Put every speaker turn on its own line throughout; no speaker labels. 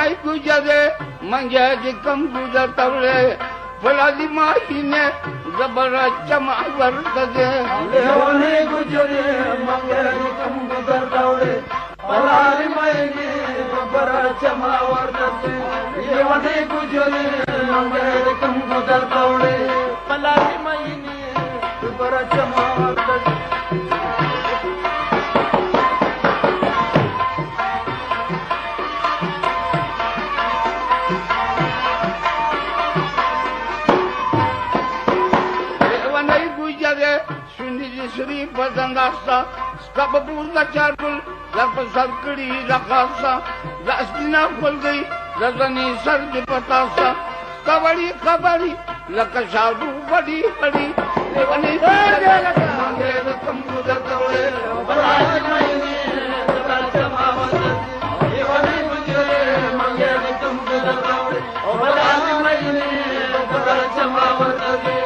वनाई गुजरे मंगे कम गुजरतवले फलादी माही ने जबर चमा वर्तदे
लेवने गुजरे मंगे कम गुजरतवले फलादी माही ने जबर चमा वर्तदे लेवने गुजरे मंगे कम गुजरतवले फलादी माही ने जबर चमा वर्तदे
श्री पसंदासा कब पूजा चारुल लप सरकड़ी रखासा रसना खुल गई रजनी सर्द पतासा कबड़ी कबड़ी लकशारू बड़ी बड़ी लेवनी मांगे कम गुजरतवले फलादी माही ने जबर चमा वर्तदे लेवनी गुजरे मांगे कम गुजरतवले फलादी माही ने जबर चमा वर्तदे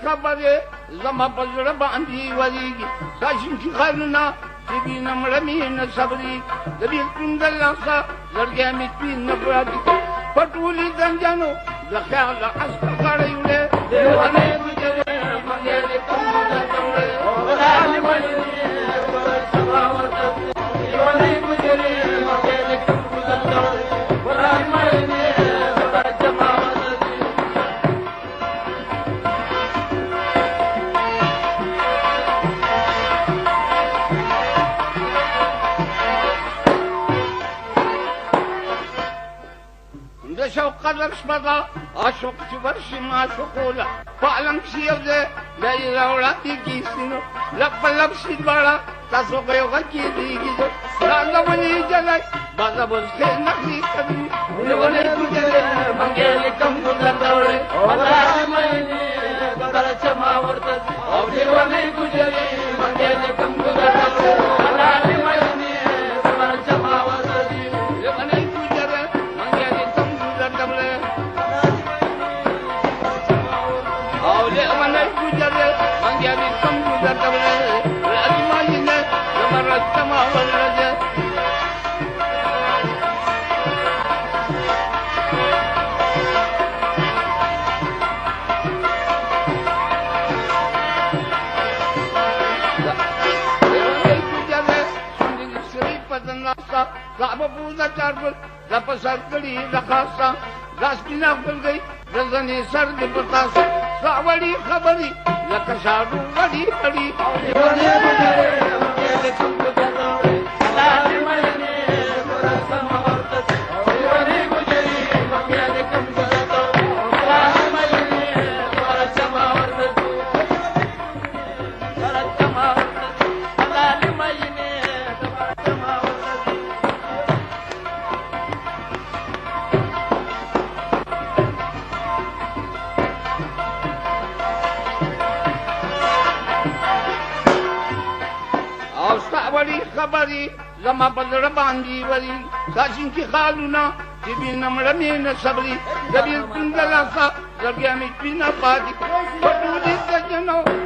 खबरे जमा पजड़ बांधी वरी साशिम की खरना तिबी नमड़मी न सबरी दबी कुंडला सा लड़के में तीन नपराती पटूली दंजनो लखा अस्कर खड़े उड़े देवाने गुजरे मंगे कम गुजरतवले फलादी माही ने जबर चमा वर्तदे देवाने गुजरे मंगे कम गुजरतवले फलादी माही ने जबर चमा قدر شبدا عشق شبرش ما شقولا فعلم شيوزه دايرا ولاتي كيسينو لب لب شدبارا تاسو غيوغا كيديگيزو رانا وني جلاي بازا بوزكي نخي كبي وني گجري منگيلي كم گزرتوڑي فلاदी माही ने जबर चमा वर्तदे وني گجري منگيلي كم گزرتوڑي فلاदी माही ने जबर चमा वर्तदे وني گجري منگيلي كم गुजरतवले फलादी माही ने जबर चमा वर्तदे कब पूजा चारुल लप सरकड़ी रखासा रसना खुल गई रजनी सर्द पतासा सावड़ी खबरी लकशारू बड़ी बड़ी लेवने गुजरे मंगे कम गुजरतवले फलादी माही ने जबर चमा वर्तदे लेवने गुजरे मंगे कम गुजरतवले फलादी माही ने जबर चमा वर्तदे जबर चमा वर्तदे फलादी माही ने जबर चमा वर्तदे बड़ी खबरी जमा पजड़ बांधी वरी साशिम की खालूना तिबी नमड़मी न सबरी दबी कुंडला सा लड़के में पीना पादी पटूली दजनो